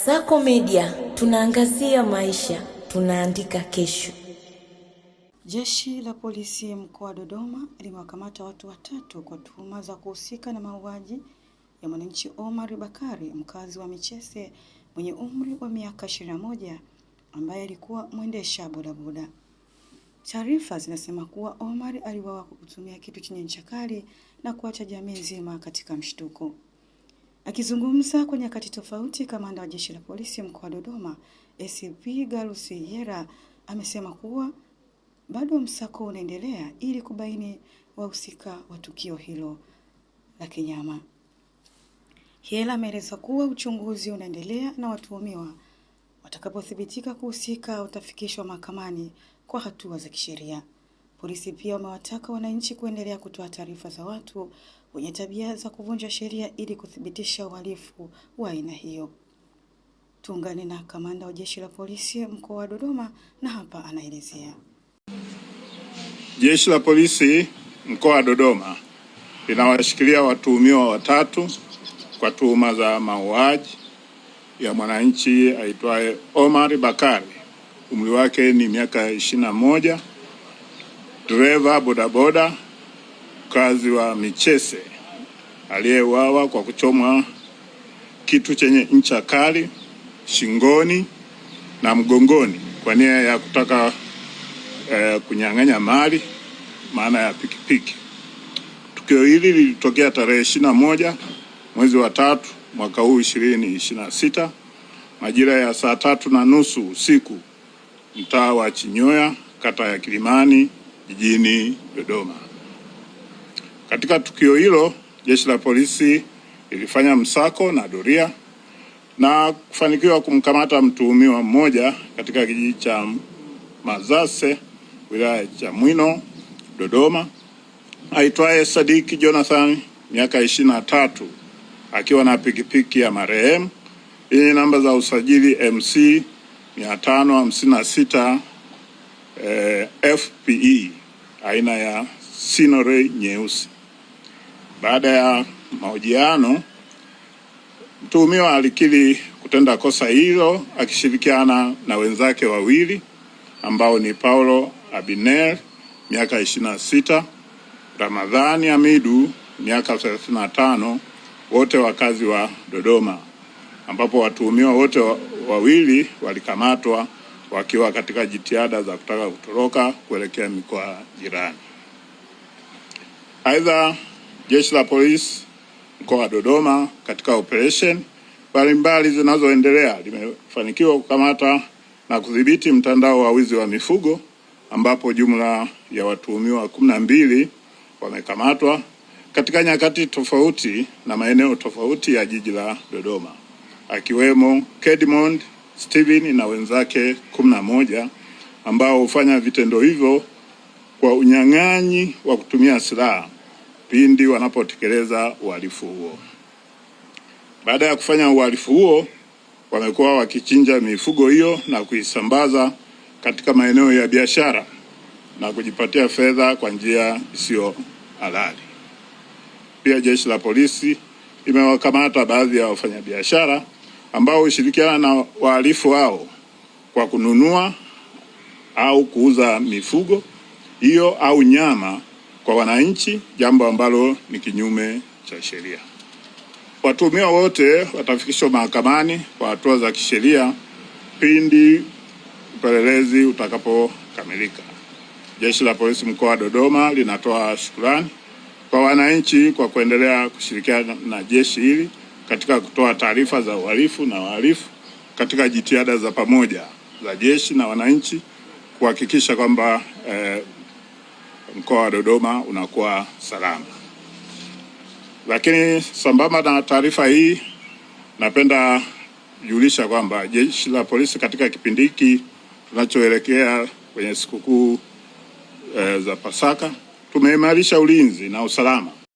Sako Media, tunaangazia maisha, tunaandika kesho. Jeshi la polisi mkoa wa Dodoma limewakamata watu watatu kwa tuhuma za kuhusika na mauaji ya mwananchi Omar Bakari, mkazi wa Michese mwenye umri wa miaka 21, ambaye alikuwa mwendesha bodaboda. Taarifa zinasema kuwa Omar aliuawa kwa kutumia kitu chenye ncha kali na kuacha jamii nzima katika mshtuko. Akizungumza kwa nyakati tofauti, kamanda wa jeshi la polisi mkoa wa Dodoma, ACP Galusi Yera, amesema kuwa bado msako unaendelea ili kubaini wahusika wa tukio hilo la kinyama. Yera ameeleza kuwa uchunguzi unaendelea na watuhumiwa watakapothibitika kuhusika utafikishwa mahakamani kwa hatua za kisheria. Polisi pia wamewataka wananchi kuendelea kutoa taarifa za watu wenye tabia za kuvunja sheria ili kuthibitisha uhalifu wa aina hiyo. Tuungane na kamanda wa jeshi la polisi mkoa wa Dodoma na hapa anaelezea. Jeshi la polisi mkoa wa Dodoma linawashikilia watuhumiwa watatu kwa tuhuma za mauaji ya mwananchi aitwaye Omar Bakari, umri wake ni miaka 21, dereva bodaboda, mkazi wa Michese, aliyeuawa kwa kuchomwa kitu chenye ncha kali shingoni na mgongoni kwa nia ya kutaka kunyang'anya mali, maana ya pikipiki. Tukio hili lilitokea tarehe 21 mwezi wa 3 mwaka huu 2026 majira ya saa 3:30 usiku, mtaa wa Chinyoya, kata ya Kilimani, jijini Dodoma. Katika tukio hilo, jeshi la polisi lilifanya msako na doria na kufanikiwa kumkamata mtuhumiwa mmoja katika kijiji cha Mazase, wilaya ya Chamwino, Dodoma, aitwaye Sadiki Jonathan, miaka 23, akiwa na pikipiki ya marehemu yenye namba za usajili MC 556 FPE aina ya Sinore nyeusi. Baada ya mahojiano, mtuhumiwa alikiri kutenda kosa hilo akishirikiana na wenzake wawili ambao ni Paulo Abiner, miaka 26, Ramadhani Amidu, miaka 35, wote wakazi wa Dodoma, ambapo watuhumiwa wote wawili walikamatwa wakiwa katika jitihada za kutaka kutoroka kuelekea mikoa jirani. Aidha, jeshi la polisi mkoa wa Dodoma katika operation mbalimbali zinazoendelea limefanikiwa kukamata na kudhibiti mtandao wa wizi wa mifugo, ambapo jumla ya watuhumiwa 12 wamekamatwa katika nyakati tofauti na maeneo tofauti ya jiji la Dodoma, akiwemo Kedmond Steven na wenzake 11 ambao hufanya vitendo hivyo kwa unyang'anyi wa kutumia silaha pindi wanapotekeleza uhalifu huo. Baada ya kufanya uhalifu huo, wamekuwa wakichinja mifugo hiyo na kuisambaza katika maeneo ya biashara na kujipatia fedha kwa njia isiyo halali. Pia jeshi la polisi limewakamata baadhi ya wafanyabiashara ambao hushirikiana na wahalifu hao kwa kununua au kuuza mifugo hiyo au nyama kwa wananchi, jambo ambalo ni kinyume cha sheria. Watuhumiwa wote watafikishwa mahakamani kwa hatua za kisheria pindi upelelezi utakapokamilika. Jeshi la polisi mkoa wa Dodoma linatoa shukrani kwa wananchi kwa kuendelea kushirikiana na jeshi hili katika kutoa taarifa za uhalifu na wahalifu katika jitihada za pamoja za jeshi na wananchi kuhakikisha kwamba mkoa wa Dodoma unakuwa salama. Lakini sambamba na taarifa hii, napenda kujulisha kwamba jeshi la polisi katika kipindi hiki tunachoelekea kwenye sikukuu za Pasaka tumeimarisha ulinzi na usalama